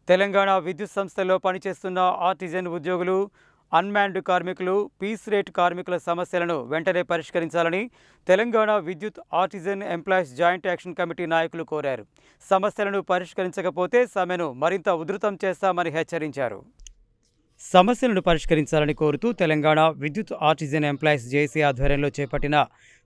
తెలంగాణ విద్యుత్ సంస్థల్లో పనిచేస్తున్న ఆర్టిజన్ ఉద్యోగులు, అన్‌మ్యాన్డ్ కార్మికులు, పీస్ రేట్ కార్మికుల సమస్యలను వెంటనే పరిష్కరించాలని తెలంగాణ విద్యుత్ artisan employees joint action committee నాయకులు కోరారు. సమస్యలను పరిష్కరించకపోతే సమ్మెను మరింత ఉధృతం చేస్తామని హెచ్చరించారు. సమస్యలను పరిష్కరించాలని కోరుతూ తెలంగాణ విద్యుత్ ఆర్టిజన్ ఎంప్లాయీస్ జేఏసీ ఆధ్వర్యంలో చేపట్టిన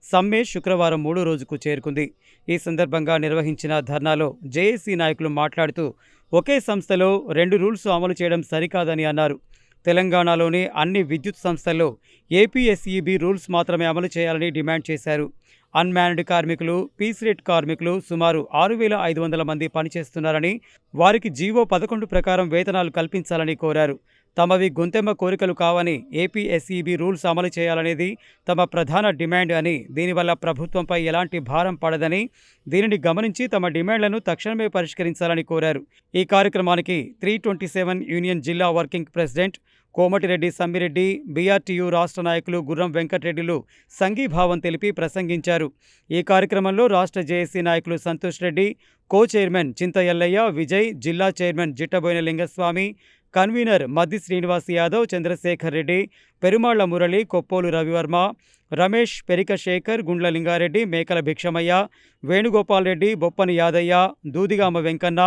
సమ్మె శుక్రవారం 3వ రోజుకు చేరుకుంది. ఈ సందర్భంగా నిర్వహించిన ధర్నాలో జేఏసీ నాయకులు మాట్లాడుతూ ఒకే సంస్థలో 2 రూల్స్ అమలు చేయడం సరికాదని అన్నారు. తెలంగాణలోని అన్ని విద్యుత్ సంస్థల్లో ఏపీఎస్ఈబీ రూల్స్ మాత్రమే అమలు చేయాలని డిమాండ్ చేశారు. అన్‌మ్యాన్డ్ కార్మికులు, పీస్ రేట్ కార్మికులు సుమారు 6,500 మంది పనిచేస్తున్నారని, వారికి జీవో 11 ప్రకారం వేతనాలు కల్పించాలని కోరారు. తమవి గొంతెమ్మ కోరికలు కావని, ఏపీఎస్ఈబీ రూల్స్ అమలు చేయాలనేది తమ ప్రధాన డిమాండ్ అని, దీనివల్ల ప్రభుత్వంపై ఎలాంటి భారం పడదని, దీనిని గమనించి తమ డిమాండ్లను తక్షణమే పరిష్కరించాలని కోరారు. ఈ కార్యక్రమానికి 327 యూనియన్ జిల్లా working president Komatireddy Sammireddy, BRTU రాష్ట్ర నాయకులు గుర్రం వెంకటరెడ్డిలు సంఘీభావం తెలిపి ప్రసంగించారు. ఈ కార్యక్రమంలో రాష్ట్ర జేఏసీ నాయకులు సంతోష్ రెడ్డి, కో చైర్మన్ చింత ఎల్లయ్య, విజయ్, జిల్లా చైర్మన్ జిట్టబోయిన లింగస్వామి, కన్వీనర్ మద్ది శ్రీనివాస్ యాదవ్, చంద్రశేఖర్ రెడ్డి, పెరుమాళ్ల మురళి, కొప్పోలు రవివర్మ, రమేష్, పెరిక శేఖర్, గుండ్ల లింగారెడ్డి, మేకల భిక్షమయ్య, వేణుగోపాల్ రెడ్డి, బొప్పని యాదయ్య, దూదిగామ వెంకన్న,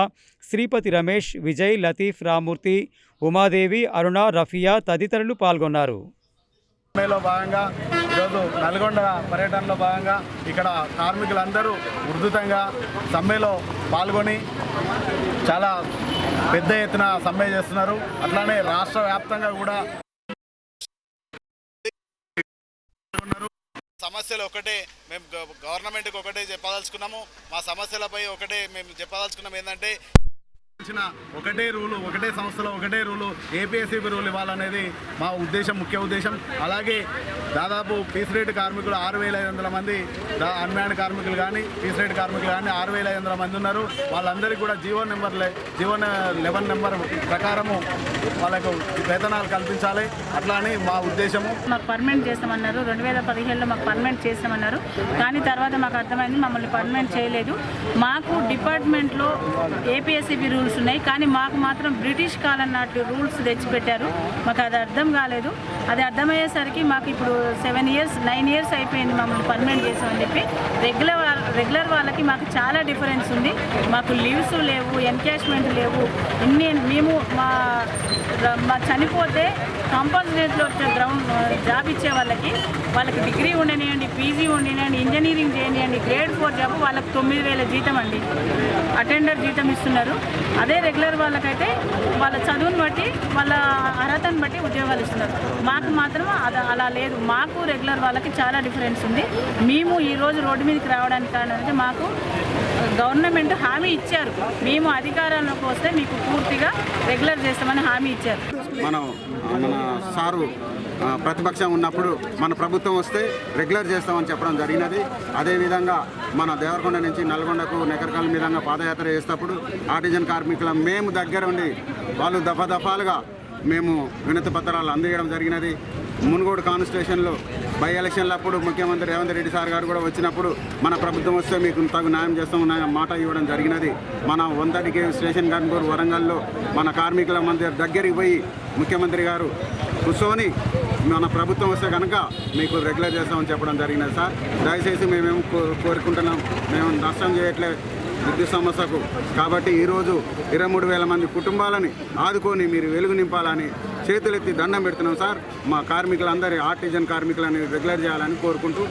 శ్రీపతి రమేష్, విజయ్, లతీఫ్, రామూర్తి, ఉమాదేవి, అరుణ, రఫియా తదితరులు పాల్గొన్నారు. సమ్మెలో భాగంగా ఈరోజు నల్గొండ పర్యటనలో భాగంగా ఇక్కడ కార్మికులందరూ ఉధృతంగా సమ్మెలో పాల్గొని చాలా పెద్ద ఎత్తున సమ్మె చేస్తున్నారు. అట్లానే రాష్ట్ర వ్యాప్తంగా కూడా సమస్యలు ఒకటే, మేము గవర్నమెంట్కి ఒకటే చెప్పదలుచుకున్నాము. మా సమస్యలపై ఒకటే మేము చెప్పదలుచుకున్నాము, ఏంటంటే ఒకటే రూలు, ఒకటే సంస్థలో ఒకటే రూలు, ఏపీఎస్ఈబీ రూల్ ఇవ్వాలనేది మా ఉద్దేశం, ముఖ్య ఉద్దేశం. అలాగే దాదాపు పీస్ రేట్ కార్మికులు 6,500 మంది, అన్‌మ్యాన్డ్ కార్మికులు కానీ పీస్ రేట్ కార్మికులు కానీ 6,500 మంది ఉన్నారు. వాళ్ళందరికీ కూడా జీవో 11 నెంబర్ ప్రకారము వాళ్ళకు వేతనాలు కల్పించాలి. అట్లా అని మా ఉద్దేశము. మాకు పర్మనెంట్ చేస్తామన్నారు, 2015లో మాకు పర్మనెంట్ చేస్తామన్నారు. కానీ తర్వాత మాకు అర్థమైంది మమ్మల్ని పర్మనెంట్ చేయలేదు. మాకు డిపార్ట్మెంట్లో ఏపీఎస్ఈబీ రూల్స్ ఉన్నాయి, కానీ మాకు మాత్రం బ్రిటిష్ కాలం నాటి రూల్స్ తెచ్చిపెట్టారు. మాకు అది అర్థం కాలేదు. అది అర్థమయ్యేసరికి మాకు ఇప్పుడు 9 ఇయర్స్ అయిపోయింది మమ్మల్ని పర్మనెంట్ చేసామని చెప్పి. రెగ్యులర్ వాళ్ళకి మాకు చాలా డిఫరెన్స్ ఉంది. మాకు లీవ్స్ లేవు, ఎన్కాష్మెంట్ లేవు. మేము మా చనిపోతే కంపల్సరీలో జాబ్ ఇచ్చే వాళ్ళకి డిగ్రీ ఉండనివ్వండి, పీజీ ఉండనివ్వండి, ఇంజనీరింగ్ చేయనివ్వండి, గ్రేడ్ 4 జాబ్ వాళ్ళకి 9,000 జీతం అండి, అటెండర్ జీతం ఇస్తున్నారు. అదే రెగ్యులర్ వాళ్ళకైతే వాళ్ళ చదువుని బట్టి, వాళ్ళ అర్హతను బట్టి ఉద్యోగాలు ఇస్తున్నారు. మాకు మాత్రం అలా లేదు. మాకు రెగ్యులర్ వాళ్ళకి చాలా డిఫరెన్స్ ఉంది. మేము ఈరోజు రోడ్డు మీదకి రావడానికి కారణం అంటే మాకు గవర్నమెంట్ హామీ ఇచ్చారు, మేము అధికారంలోకి వస్తే మీకు పూర్తిగా రెగ్యులర్ చేస్తామని హామీ ఇచ్చారు. మన సారు ప్రతిపక్షం ఉన్నప్పుడు మన ప్రభుత్వం వస్తే రెగ్యులర్ చేస్తామని చెప్పడం జరిగినది. అదేవిధంగా మన దేవరకొండ నుంచి నల్గొండకు నెకరకాల మీదంగా పాదయాత్ర చేసేటప్పుడు ఆర్టిజన్ కార్మికుల మేము దగ్గర ఉండి వాళ్ళు దఫాలుగా మేము వినతి పత్రాలు అందజేయడం జరిగినది. మునుగోడు కాన్స్టిట్యూషన్లో బై ఎలక్షన్లప్పుడు ముఖ్యమంత్రి రేవంత్ రెడ్డి సార్ గారు కూడా వచ్చినప్పుడు మన ప్రభుత్వం వస్తే మీకు తగు న్యాయం చేస్తామన్న మాట ఇవ్వడం జరిగినది. మన వంతటికి స్టేషన్ గన్పూర్ వరంగల్లో మన కార్మికుల మధ్య దగ్గరికి పోయి ముఖ్యమంత్రి గారు కూర్చొని మన ప్రభుత్వం వస్తే కనుక మీకు రెగ్యులర్ చేస్తామని చెప్పడం జరిగినది. సార్ దయచేసి మేమేమో కోరుకుంటున్నాం, మేము నష్టం చేయట్లేదు విద్యుత్ సమస్యకు. కాబట్టి ఈరోజు 23,000 మంది కుటుంబాలని ఆదుకొని మీరు వెలుగు నింపాలని చేతులెత్తి దండం పెడుతున్నాం సార్. మా కార్మికులందరి ఆర్టిజన్ కార్మికులని రెగ్యులర్ చేయాలని కోరుకుంటూ